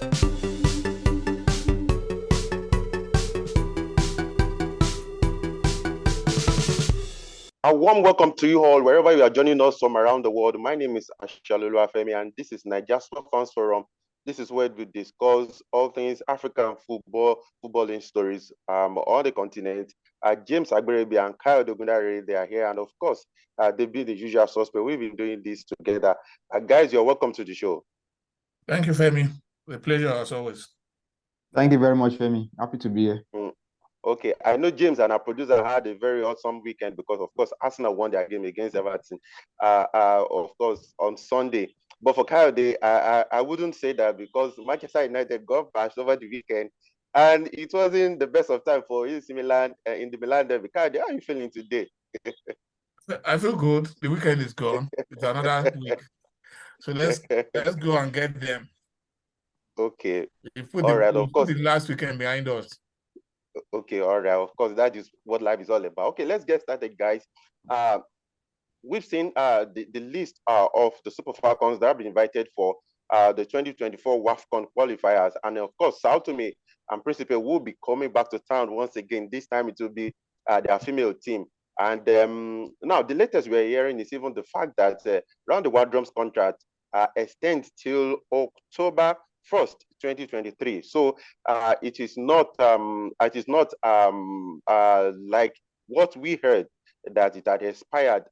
A warm welcome to you all, wherever you are joining us from around the world. My name is Ashalulu Afemi, and this is Niger Fans Forum. This is where we discuss all things African football, footballing stories on the continent. James Agberebi and Kyle Dogundare, they are here, and of course, they've been the usual suspect. We've been doing this together. Guys, you're welcome to the show. Thank you, Femi. A pleasure as always. Thank you very much, Femi. Happy to be here. Okay, I know James and our producer had a very awesome weekend because, of course, Arsenal won their game against Everton, of course, on Sunday. But for Kyle, I wouldn't say that because Manchester United got bashed over the weekend, and it wasn't the best of time for AC Milan in the Milan derby. Kyle, how are you feeling today? I feel good. The weekend is gone. It's another week. So let's go and get them. Okay. All right, of course. Put the last weekend behind us. Okay, all right. Of course, that is what life is all about. Okay, let's get started, guys. We've seen the list of the Super Falcons that have been invited for the 2024 AFCON qualifiers. And of course, Sao Tome and Principe will be coming back to town once again. This time it will be their female team. And now the latest we're hearing is even the fact that Round the World Drums contract extends till October 1st, 2023. So it is not like what we heard that it had expired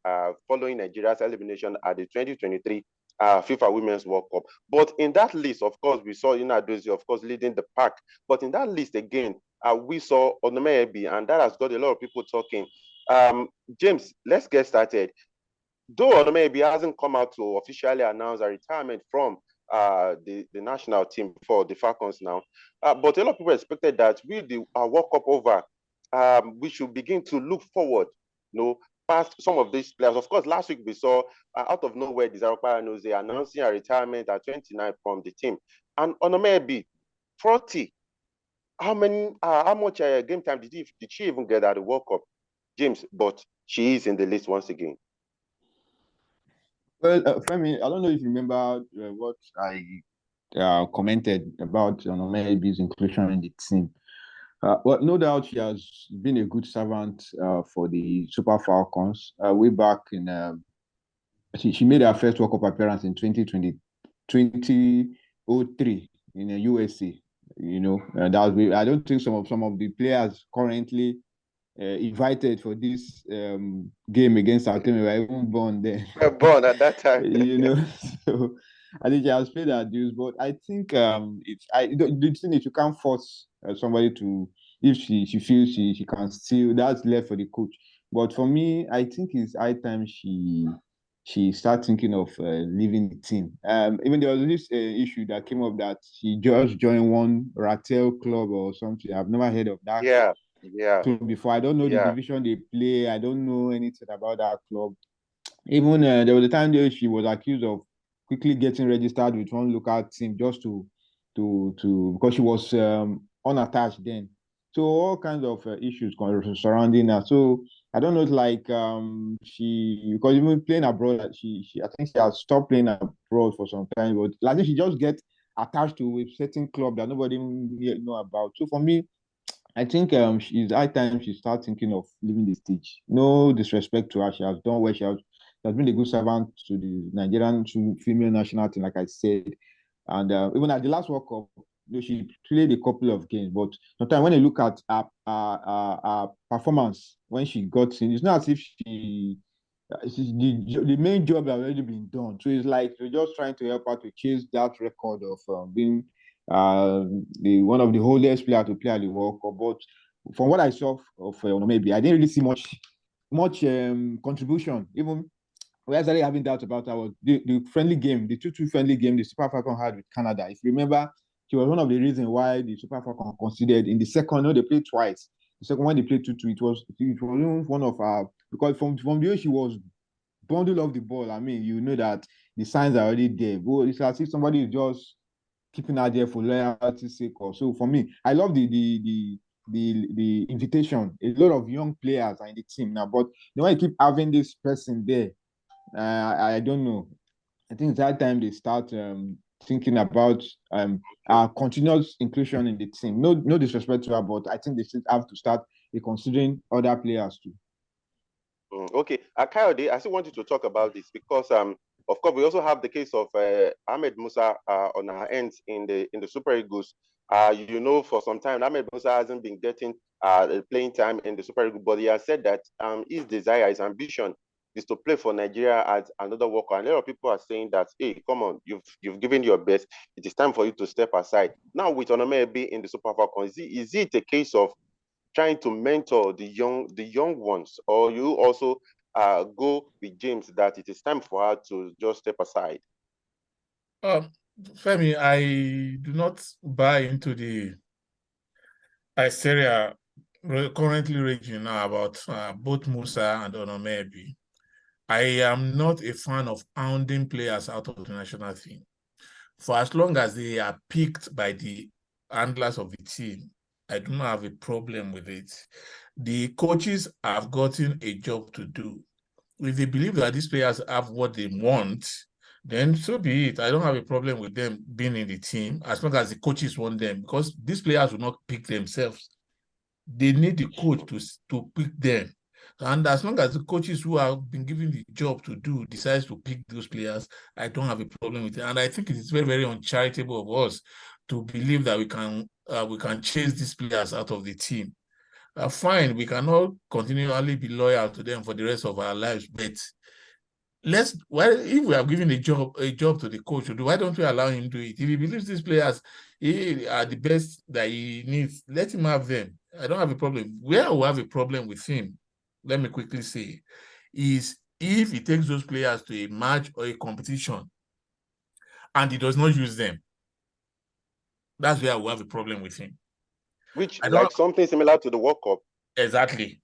following Nigeria's elimination at the 2023 FIFA Women's World Cup. But in that list, of course, we saw Inadozie, of course, leading the pack. But in that list again, we saw Onome Ebi, and that has got a lot of people talking. James, let's get started. Though Onome Ebi hasn't come out to officially announce a retirement from the national team for the Falcons now, but a lot of people expected that with the World Cup over, we should begin to look forward, past some of these players. Of course, last week we saw out of nowhere Desiree Paranoze announcing a retirement at 29 from the team, and Onome Ebi, 40. How much game time did she even get at the World Cup, James? But she is in the list once again. Well, Femi, I don't know if you remember what I commented about Onome Ebi's inclusion in the team. Well, no doubt she has been a good servant for the Super Falcons. Way back in, she made her first World Cup appearance in 2003 in the USA. That was, I don't think some of the players currently invited for this game against Sao Tome were even born then. Born at that time. So I think she has played her dues, but I think the thing is you can't force somebody to, if she feels she can still, that's left for the coach. But for me, I think it's high time she started thinking of leaving the team. Even there was this issue that came up that she just joined one Ratel club or something. I've never heard of that. Yeah. Club before. I don't know the division they play. I don't know anything about that club. Even there was a time there she was accused of quickly getting registered with one local team just to because she was unattached then. So all kinds of issues surrounding her. So I don't know, like because even playing abroad, I think she has stopped playing abroad for some time, but like she just gets attached to a certain club that nobody know about. So for me, I think it's high time she starts thinking of leaving the stage. No disrespect to her, she has done well. She has been a good servant to the Nigerian female national team, like I said. And even at the last World Cup, she played a couple of games. But sometimes when you look at her performance when she got in, it's not as if the main job had already been done. So it's like you're just trying to help her to chase that record of being one of the oldest players to play at the World Cup. But from what I saw of Onome Ebi, I didn't really see much contribution. Even we started having doubts about our the friendly game, the 2-2 friendly game the Super Falcons had with Canada. If you remember, she was one of the reasons why the Super Falcons considered in the second. No, they played twice. The second one they played 2-2. It was one of our, because from the way she was bundled off the ball. I mean, you know that the signs are already there. But it's as if somebody is just keeping her there for loyalty's sake. Or so for me, I love the invitation. A lot of young players are in the team now, but when you keep having this person there, I don't know. I think it's that time they start thinking about our continuous inclusion in the team. No disrespect to her, but I think they should have to start considering other players too. Okay, Kayode, I still want you to talk about this because of course we also have the case of Ahmed Musa on our ends in the Super Eagles. For some time Ahmed Musa hasn't been getting playing time in the Super Eagles, but he has said that his desire, his ambition is to play for Nigeria as another worker. And a lot of people are saying that, hey, come on, you've given your best. It is time for you to step aside. Now with Onomebe in the Super Falcons, is it a case of trying to mentor the young ones, or you also go with James that it is time for her to just step aside? Femi, I do not buy into the hysteria currently raging now about both Musa and Onomebe. I am not a fan of hounding players out of the national team. For as long as they are picked by the handlers of the team, I do not have a problem with it. The coaches have gotten a job to do. If they believe that these players have what they want, then so be it. I don't have a problem with them being in the team as long as the coaches want them, because these players will not pick themselves. They need the coach to pick them. And as long as the coaches who have been given the job to do decides to pick those players, I don't have a problem with it. And I think it is very, very uncharitable of us to believe that we can chase these players out of the team. Fine, we cannot continually be loyal to them for the rest of our lives, but if we have given a job to the coach, why don't we allow him to do it? If he believes these players are the best that he needs, let him have them. I don't have a problem. Where I will have a problem with him, let me quickly say, is if he takes those players to a match or a competition and he does not use them. That's where I will have a problem with him. Which, like something similar to the World Cup. Exactly.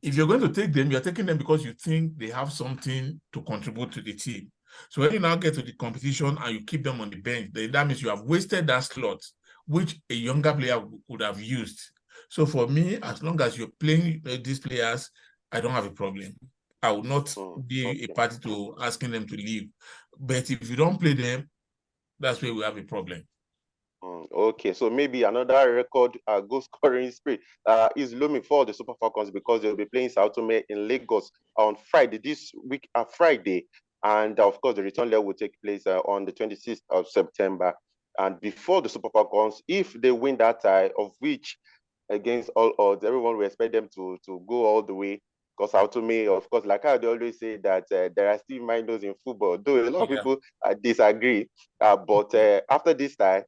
If you're going to take them, you're taking them because you think they have something to contribute to the team. So when you now get to the competition and you keep them on the bench, then that means you have wasted that slot, which a younger player would have used. So for me, as long as you're playing these players, I don't have a problem. I will not be a party to asking them to leave. But if you don't play them, that's where we have a problem. Okay, so maybe another record goal scoring spree is looming for the Super Falcons because they'll be playing Sao Tome in Lagos on Friday, this week, Friday. And of course, the return leg will take place on the 26th of September. And before the Super Falcons, if they win that tie, of which against all odds, everyone will expect them to go all the way. Because Sao Tome, of course, like I always say that there are still minors in football, though a lot of people disagree. But after this tie,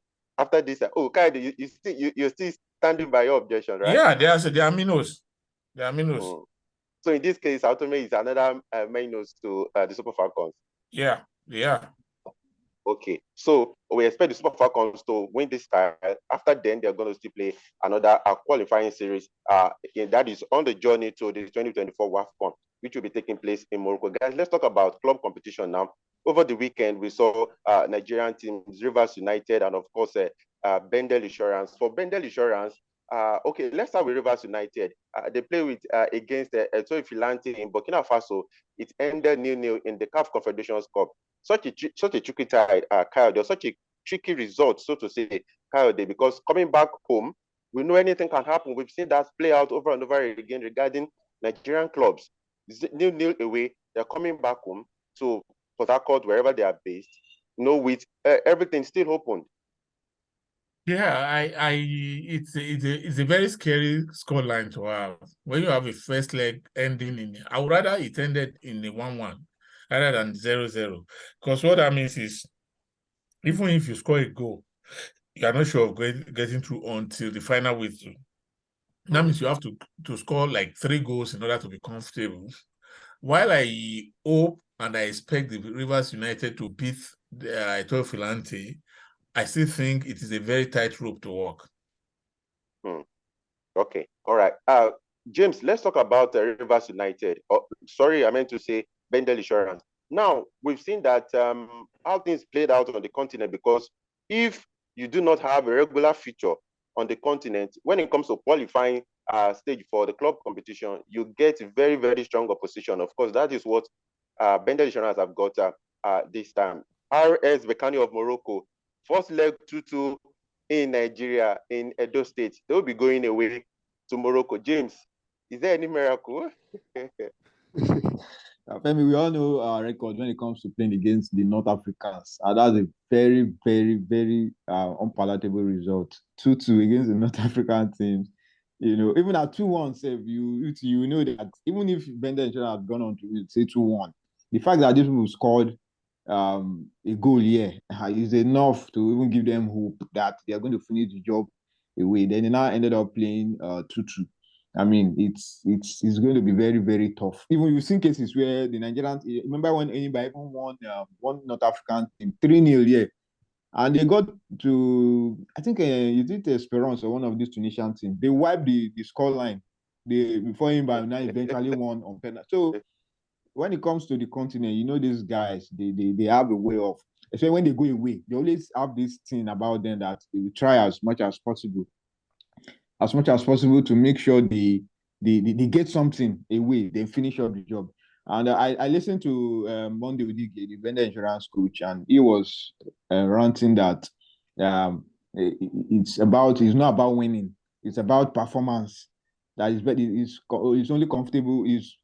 oh, Kaide, you're still standing by your objection, right? Yeah, they are minnows. They are minnows. So in this case, Sao Tome is another minus to the Super Falcons. Yeah, they are. Okay, so we expect the Super Falcons to win this time. After then, they're going to still play another qualifying series. That is on the journey to the 2024 AFCON, which will be taking place in Morocco. Guys, let's talk about club competition now. Over the weekend, we saw Nigerian teams, Rivers United, and of course, Bendel Insurance. For Bendel Insurance, okay, let's start with Rivers United. They play with against Etoile Filante in Burkina Faso. It ended 0-0 in the CAF Confederations Cup. Such a tricky tie, Kyle. There's such a tricky result, so to say, Kyle, because coming back home, we know anything can happen. We've seen that play out over and over again regarding Nigerian clubs. 0-0 away, they're coming back home to Port Harcourt, wherever they are based, with everything still open. Yeah, it's a very scary scoreline to have. When you have a first leg ending I would rather it ended in a 1-1 rather than 0-0. Because what that means is, even if you score a goal, you are not sure of getting through until the final whistle. That means you have to score like 3 goals in order to be comfortable. While I hope and I expect the Rivers United to beat Etoile Filante, I still think it is a very tight rope to walk. Okay, all right. James, let's talk about Rivers United. Sorry, I meant to say Bendel Insurance. Now, we've seen that how things played out on the continent, because if you do not have a regular feature on the continent, when it comes to qualifying stage for the club competition, you get very, very strong opposition. Of course, that is what Bendel Insurance have got this time. RS Berkane of Morocco. First leg 2-2 in Nigeria, in Edo State. They will be going away to Morocco. James, is there any miracle? Femi, we all know our record when it comes to playing against the North Africans. That's a very, very, very unpalatable result. 2-2 against the North African teams. You know, even at 2-1, you know that even if Bender had gone on to say 2-1, the fact that these people scored a goal here is enough to even give them hope that they are going to finish the job away. Then they now ended up playing 2-2. I mean, it's going to be very, very tough. Even you've seen cases where the Nigerians, remember when anybody even won one North African team 3-0 here, and they got to, I think you did Esperance or one of these Tunisian teams. They wiped the scoreline before anybody now eventually won on penalty. So when it comes to the continent, you know, these guys, they have a way of, especially when they go away, they always have this thing about them that they will try as much as possible to make sure they get something away, then finish up the job. And I listened to Monday with the vendor insurance coach, and he was ranting that it's not about winning, it's about performance. That is only comfortable, is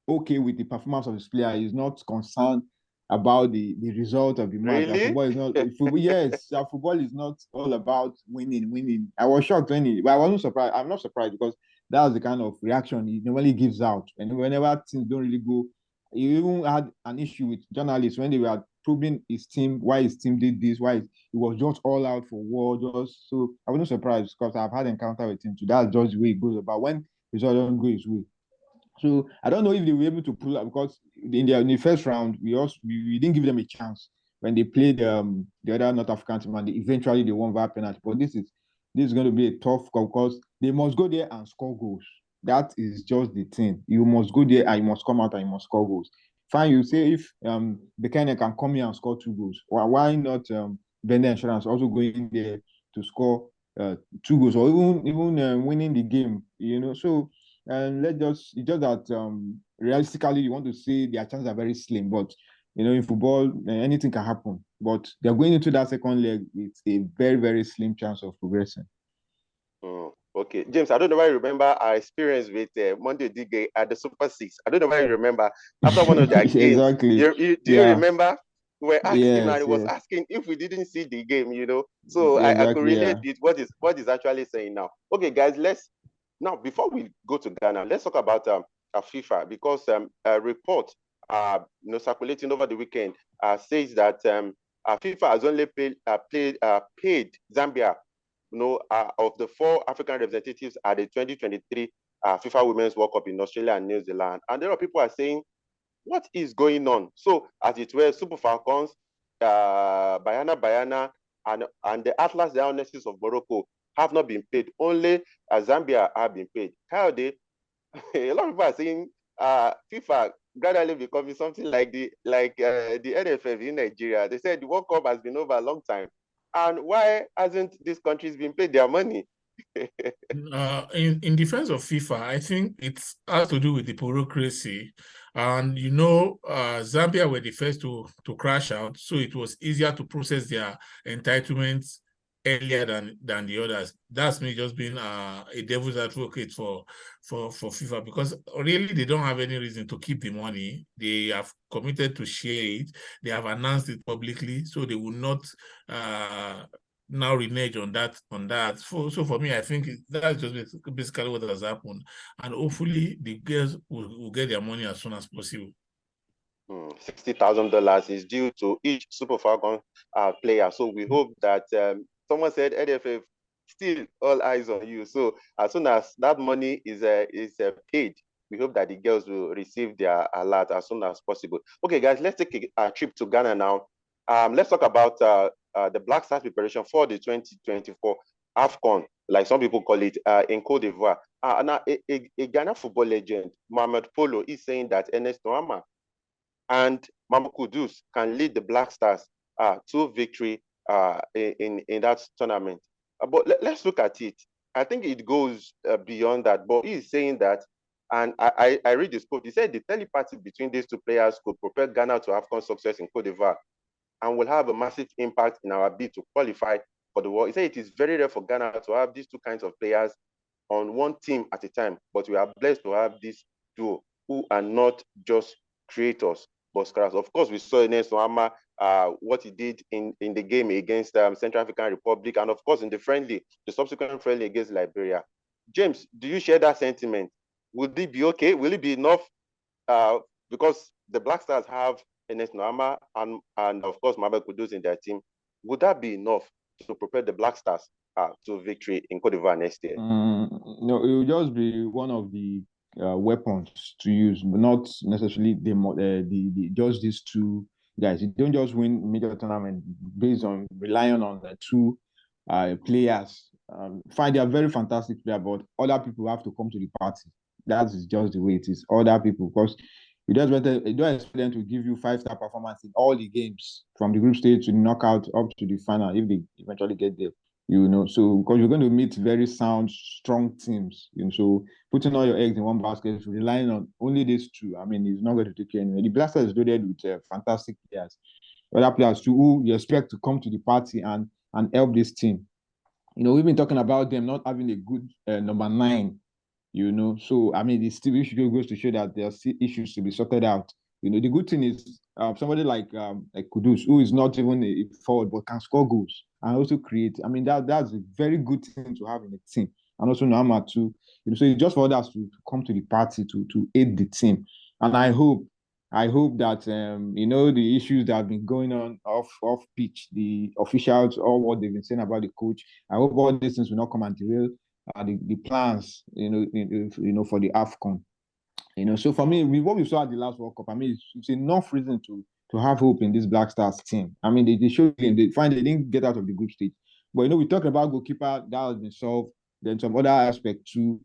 okay with the performance of his player. He's not concerned about the result of the match. Really? Football is not yes, football is not all about winning. I was shocked but I wasn't surprised. I'm not surprised because that was the kind of reaction he normally gives out. And whenever things don't really go, he even had an issue with journalists when they were probing his team, why his team did this, why he was just all out for war. So I wasn't surprised because I've had encounter with him too. That's just the way it goes about when result don't go his way. So I don't know if they were able to pull up because in the first round we didn't give them a chance when they played the other North African team, and eventually they won via penalty. But this is going to be a tough call because they must go there and score goals. That is just the thing. You must go there and you must come out and you must score goals. Fine, you say if Bekane can come here and score 2 goals, why not Bender Insurance also going there to score 2 goals or even winning the game? You know, so. And it's just that realistically, you want to say their chances are very slim. But you know, in football, anything can happen. But they're going into that second leg with a very, very slim chance of progressing. Okay, James, I don't know why you remember our experience with Monday Digay at the Super 6. I don't know why you remember after one of their games. Exactly. Do you remember? We were asking him, and he was yes. asking if we didn't see the game, you know. So exactly, I could relate with what is actually saying now. Okay, guys, now before we go to Ghana, let's talk about FIFA, because a report circulating over the weekend says that FIFA has only paid Zambia, of the 4 African representatives at the 2023 FIFA Women's World Cup in Australia and New Zealand. And there are people are saying, what is going on? So, as it were, Super Falcons, Bayana, and the Atlas Lionesses of Morocco have not been paid. Only Zambia have been paid. How they? A lot of people are saying FIFA gradually becoming something like the NFF in Nigeria. They said the World Cup has been over a long time. And why hasn't these countries been paid their money? In defense of FIFA, I think it has to do with the bureaucracy. And Zambia were the first to crash out, so it was easier to process their entitlements earlier than the others. That's me just being a devil's advocate for FIFA, because really they don't have any reason to keep the money. They have committed to share it. They have announced it publicly, so they will not now renege on that. So for me, I think that's just basically what has happened, and hopefully the girls will get their money as soon as possible. $60,000 is due to each Super Falcon player. So we hope that someone said NFF, still all eyes on you. So as soon as that money is paid, we hope that the girls will receive their alert as soon as possible. Okay, guys, let's take a trip to Ghana now. Let's talk about the Black Stars preparation for the 2024 AFCON, like some people call it, in Cote d'Ivoire. Now, a Ghana football legend, Mohammed Polo, is saying that Ernest Nuamah and Mamadou Kudus can lead the Black Stars to victory in that tournament. But let's look at it. I think it goes beyond that. But he's saying that And I read this quote. He said the telepathy between these two players could propel Ghana to AFCON success in Cote d'Ivoire and will have a massive impact in our bid to qualify for the World. He said it is very rare for Ghana to have these two kinds of players on one team at a time, but we are blessed to have this duo who are not just creators, but scorers. Of course, we saw Ernest Nuamah, what he did in the game against Central African Republic, and of course in the subsequent friendly against Liberia. James, do you share that sentiment? Will it be okay? Will it be enough? Because the Black Stars have Ernest Nuamah and of course Mohammed Kudus in their team. Would that be enough to prepare the Black Stars to victory in Cote d'Ivoire next year? No, it will just be one of the weapons to use, but not necessarily the just these two guys. You don't just win major tournament based on relying on the two players. Fine, they are very fantastic players, but other people have to come to the party. That is just the way it is. Other people, because you don't expect them to give you 5-star performance in all the games from the group stage to the knockout up to the final if they eventually get there. So because you're going to meet very sound, strong teams, so putting all your eggs in one basket, relying on only these two, I mean, it's not going to take you anywhere. The Blasters is loaded with fantastic players, other players too, who you expect to come to the party and help this team. We've been talking about them not having a good number 9. So I mean, the still issue goes to show that there are still issues to be sorted out. The good thing is somebody like Kudus, who is not even a forward but can score goals and also create. I mean, that's a very good thing to have in a team. And also Nuamah too. So it's just for others to come to the party to aid the team. And I hope that the issues that have been going on off pitch, the officials, or what they've been saying about the coach. I hope all these things will not come and derail the plans, for the AFCON. So for me, with what we saw at the last World Cup, I mean, it's enough reason to have hope in this Black Stars team. I mean, they showed they didn't get out of the group stage, but we talked about goalkeeper that has been solved. Then some other aspect too.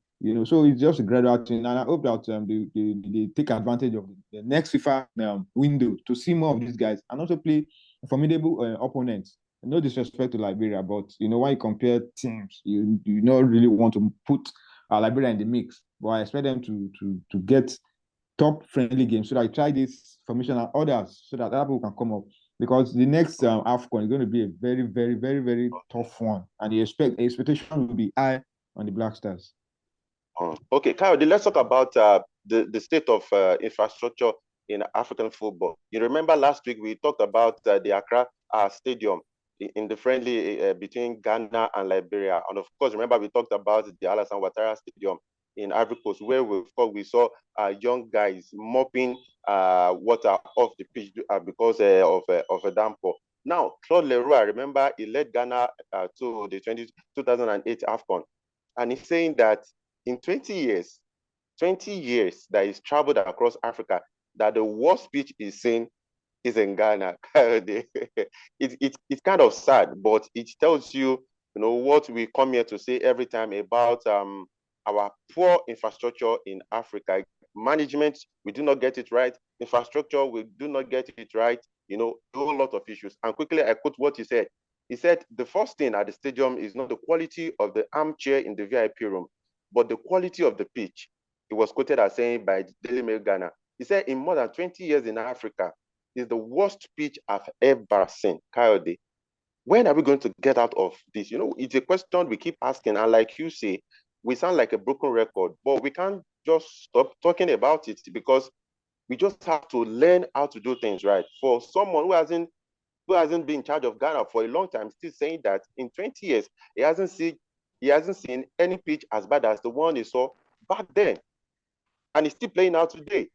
So it's just a gradual thing, and I hope that they take advantage of the next FIFA window to see more of these guys and also play formidable opponents. No disrespect to Liberia, but when you compare teams, you not really want to put Liberia in the mix. But I expect them to get top friendly games so that I try this formation and others so that other people can come up. Because the next AFCON is going to be a very, very, very, very tough one. And the expectation will be high on the Black Stars. Okay, Kyle, let's talk about the state of infrastructure in African football. You remember last week we talked about the Accra Stadium in the friendly between Ghana and Liberia. And of course, remember we talked about the Alassane Ouattara Stadium in Ivory Coast, where we saw young guys mopping water off the pitch because of a downpour. Now, Claude Leroy, remember, he led Ghana to the 2008 AFCON. And he's saying that in 20 years that he's traveled across Africa, that the worst pitch he's seen is in Ghana. It's kind of sad, but it tells you, what we come here to say every time about our poor infrastructure in Africa. Management, we do not get it right. Infrastructure, we do not get it right. A whole lot of issues. And quickly, I quote what he said. He said, the first thing at the stadium is not the quality of the armchair in the VIP room, but the quality of the pitch. It was quoted as saying by Daily Mail Ghana. He said, in more than 20 years in Africa, is the worst pitch I've ever seen. Coyote, when are we going to get out of this? It's a question we keep asking. And like you say, we sound like a broken record, but we can't just stop talking about it because we just have to learn how to do things right. For someone who hasn't been in charge of Ghana for a long time, still saying that in 20 years, he hasn't seen any pitch as bad as the one he saw back then. And he's still playing out today.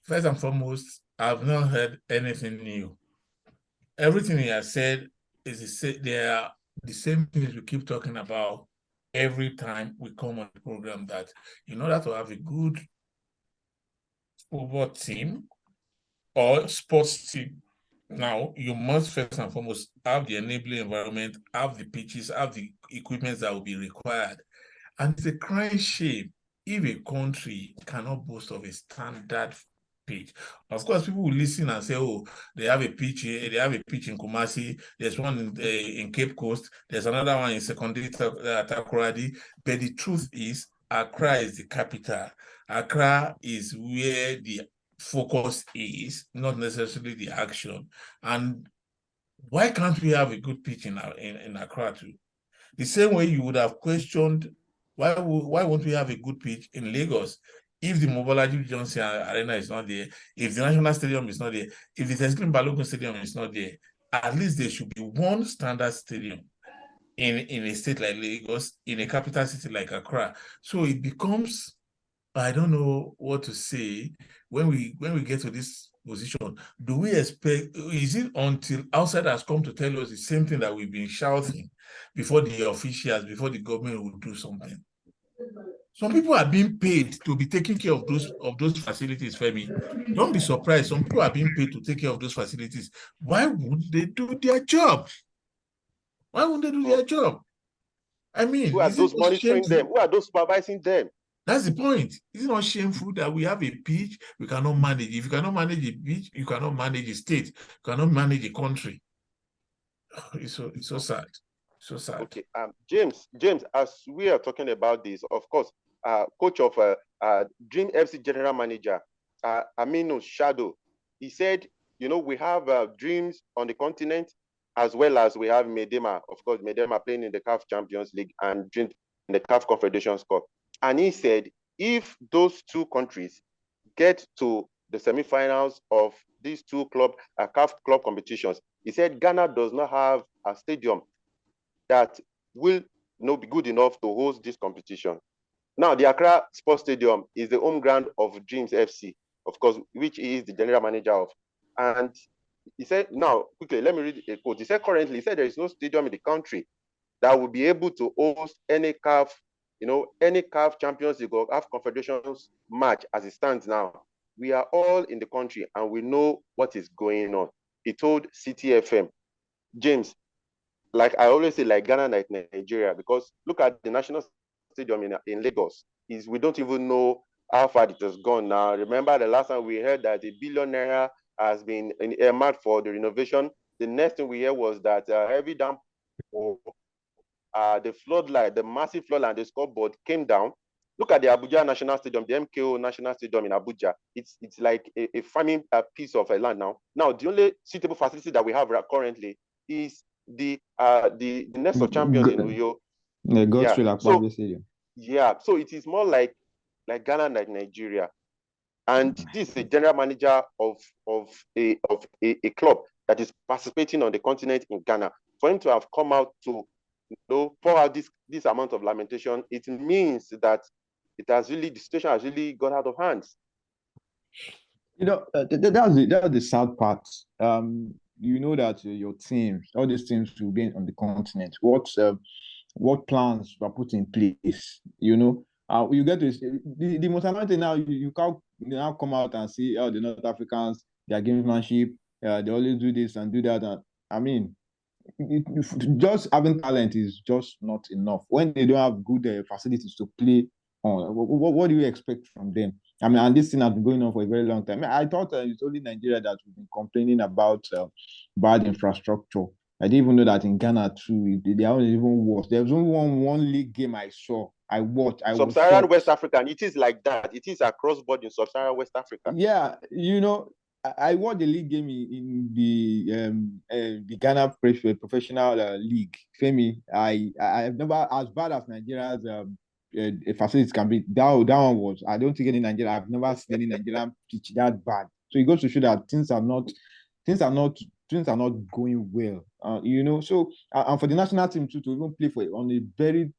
First and foremost, I've not heard anything new. Everything he has said is they are the same things we keep talking about every time we come on the program, that in order to have a good football team or sports team, now you must first and foremost have the enabling environment, have the pitches, have the equipment that will be required. And it's a crying shame if a country cannot boast of a standard pitch. Of course, people will listen and say, "Oh, they have a pitch here. They have a pitch in Kumasi. There's one in Cape Coast. There's another one in Secondary Takoradi." But the truth is, Accra is the capital. Accra is where the focus is, not necessarily the action. And why can't we have a good pitch in Accra too? The same way you would have questioned why won't we have a good pitch in Lagos if the Mobolaji Johnson Arena is not there, if the National Stadium is not there, if the Teslim Balogun Stadium is not there. At least there should be one standard stadium in a state like Lagos, in a capital city like Accra. So it becomes, I don't know what to say when we get to this position. Do we expect, is it until outsiders come to tell us the same thing that we've been shouting before the officials, before the government will do something? Some people are being paid to be taking care of those facilities, Femi. Don't be surprised. Some people are being paid to take care of those facilities. Why wouldn't they do their job? Why wouldn't they do their job? I mean, who are those monitoring them? Who are those supervising them? That's the point. Is it not shameful that we have a pitch we cannot manage? If you cannot manage a pitch, you cannot manage a state. You cannot manage a country. It's so sad. So sad. Okay, James, as we are talking about this, of course, coach of Dream FC general manager, Aminu Shadow, he said, we have dreams on the continent as well as we have Medema. Of course, Medema playing in the CAF Champions League and Dream in the CAF Confederations Cup. And he said, if those two countries get to the semifinals of these two CAF club competitions, he said Ghana does not have a stadium that will be good enough to host this competition. Now, the Accra Sports Stadium is the home ground of Dreams FC, of course, which he is the general manager of. And he said, now, quickly, let me read a quote. He said, currently, he said there is no stadium in the country that will be able to host any CAF, any CAF Champions League or CAF Confederations match as it stands now. We are all in the country and we know what is going on. He told CTFM. James, like I always say, like Ghana, like Nigeria, because look at the National Stadium in Lagos. We don't even know how far it has gone now. Remember the last time we heard that $1 billion has been earmarked for the renovation. The next thing we heard was that heavy downpour, the floodlight, the massive floodlight, the scoreboard came down. Look at the Abuja National Stadium, the MKO National Stadium in Abuja. It's like a farming piece of land now. Now, the only suitable facility that we have currently is the Nest of Champions in Uyo. So it is more like Ghana, like Nigeria. And this is a general manager of a club that is participating on the continent in Ghana. For him to have come out to pour out this amount of lamentation, it means that the situation has really got out of hands. That's the sad part. That your teams, all these teams will be on the continent. What plans were put in place? You get to the most annoying thing now. You can't now come out and see the North Africans, their gamesmanship. They always do this and do that. And I mean, just having talent is just not enough when they don't have good facilities to play on. What do you expect from them? I mean, and this thing has been going on for a very long time. I thought it's only Nigeria that we've been complaining about bad infrastructure. I didn't even know that in Ghana too, they are even worse. There was only one league game I saw. I watched. Sub-Saharan West Africa, and it is like that. It is across board in Sub-Saharan West Africa. Yeah, I watched the league game in the Ghana professional league. Femi, I've never, as bad as Nigeria's facilities can be. That one was. I don't think any Nigeria. I've never seen any Nigerian pitch that bad. So it goes to show that things are not going well. So and for the national team too to even play on a very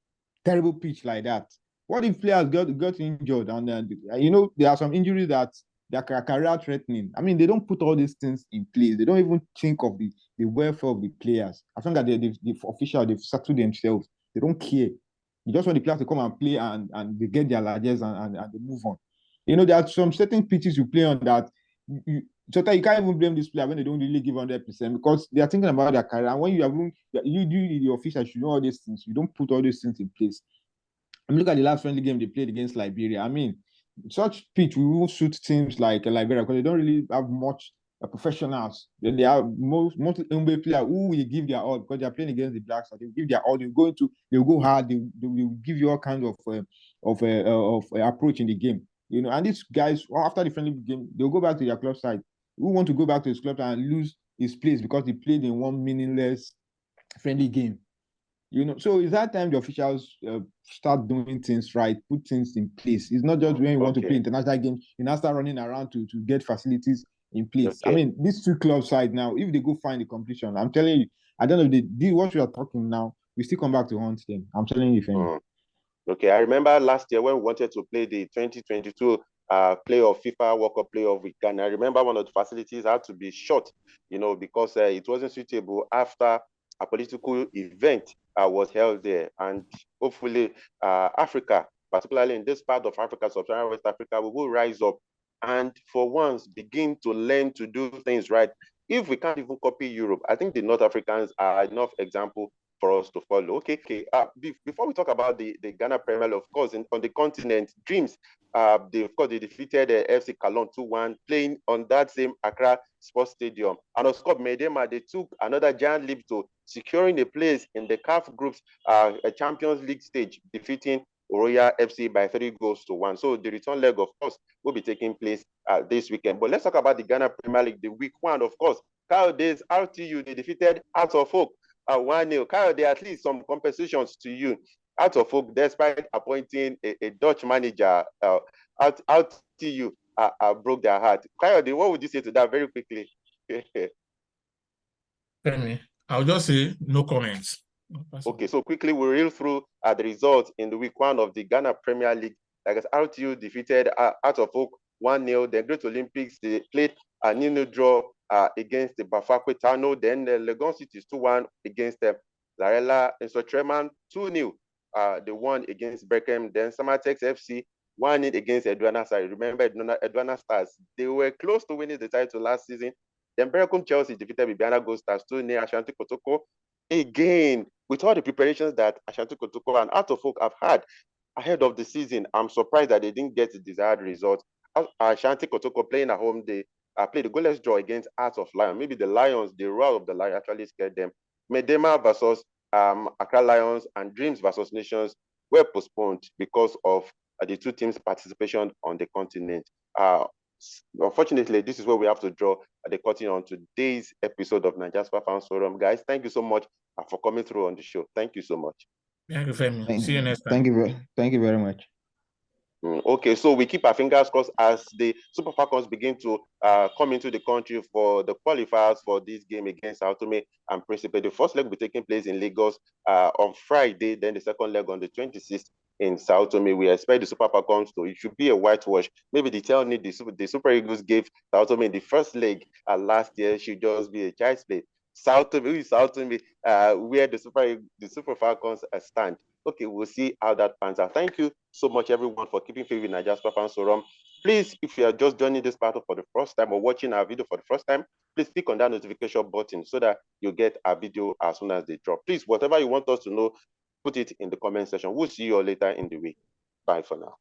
terrible pitch like that. What if players got injured and there are some injuries that they are career threatening? I mean, they don't put all these things in place. They don't even think of the welfare of the players. As long as they've settled themselves, they don't care. You just want the players to come and play and they get their largesse and they move on. There are some certain pitches you play on that sometimes you can't even blame this player when they don't really give 100% because they are thinking about their career. And when you do the officials, you know all these things. You don't put all these things in place. I mean, look at the last friendly game they played against Liberia. I mean, such pitch will suit teams like Liberia because they don't really have much professionals. They are mostly NBA players who will give their all because they are playing against the Blacks. They will give their all. They'll go hard. They will give you all kinds of approach in the game. You know, and these guys after the friendly game, they'll go back to their club side. Who want to go back to his club and lose his place because they played in one meaningless friendly game? You know, so it's that time the officials start doing things right, put things in place. It's not just when you want to play international games, you now start running around to get facilities in place. I mean, these two club side now, if they go find the competition, I'm telling you, I don't know if they did what you are talking now, we still come back to hunt them. I'm telling you, Femi. Okay, I remember last year when we wanted to play the 2022 playoff, FIFA World Cup playoff week, and I remember one of the facilities had to be shut, you know, because it wasn't suitable after a political event was held there. And hopefully Africa, particularly in this part of Africa, Sub-Saharan West Africa, we will rise up and for once begin to learn to do things right. If we can't even copy Europe, I think the North Africans are enough example for us to follow. Okay. Before we talk about the Ghana Premier League, of course, on the continent, Dreams, they defeated FC Cologne 2-1, playing on that same Accra Sports Stadium. And of course, Medema, they took another giant leap to securing a place in the CAF Group's a Champions League stage, defeating Royal FC by 3-1. So the return leg, of course, will be taking place this weekend. But let's talk about the Ghana Premier League, the week one, of course. Coyotes, RTU, they defeated Hearts of Oak 1-0. Coyote, at least some compensations to you. Hearts of Oak, despite appointing a Dutch manager, RTU broke their heart. Coyote, what would you say to that very quickly? I'll just say no comments. Okay, so quickly we reel through the results in the week one of the Ghana Premier League. Like as RTU defeated Hearts of Oak 1-0. The Great Olympics, they played a 0-0 draw against the Bafakwe Tano. Then the Legon City 2-1 against the Larella and Sotreman 2-0. They won against Beckham. Then Samatex FC 1-0 against Edwana Stars. Remember Edwana Stars, they were close to winning the title last season. Then Berekum Chelsea defeated Bibiana Gold Stars 2-0. Ashanti Kotoko again, with all the preparations that Ashanti Kotoko and Hearts of Oak have had ahead of the season, I'm surprised that they didn't get the desired result. Ashanti Kotoko playing at home, they played a goalless draw against Hearts of Lion. Maybe the Lions, the roar of the Lion actually scared them. Medema versus Accra Lions and Dreams versus Nations were postponed because of the two teams' participation on the continent. Unfortunately, this is where we have to draw the curtain on today's episode of Nigeria's Fans Forum. Guys, thank you so much for coming through on the show. Thank you so much. Thank you, Femi. See you next time. Thank you very much. Okay, so we keep our fingers crossed as the Super Falcons begin to come into the country for the qualifiers for this game against Sao Tome and Principe. The first leg will be taking place in Lagos on Friday, then the second leg on the 26th in Sao Tome. We expect the Super Falcons to, it should be a whitewash. Maybe the tail need the Super Eagles gave Sao Tome in the first leg last year should just be a child's play. Sao Tome, where the Super Falcons stand. Okay, we'll see how that pans out. Thank you so much, everyone, for keeping faith with Nigeria's Fans Forum. Please, if you are just joining this part for the first time or watching our video for the first time, please click on that notification button so that you get our video as soon as they drop. Please, whatever you want us to know, put it in the comment section. We'll see you all later in the week. Bye for now.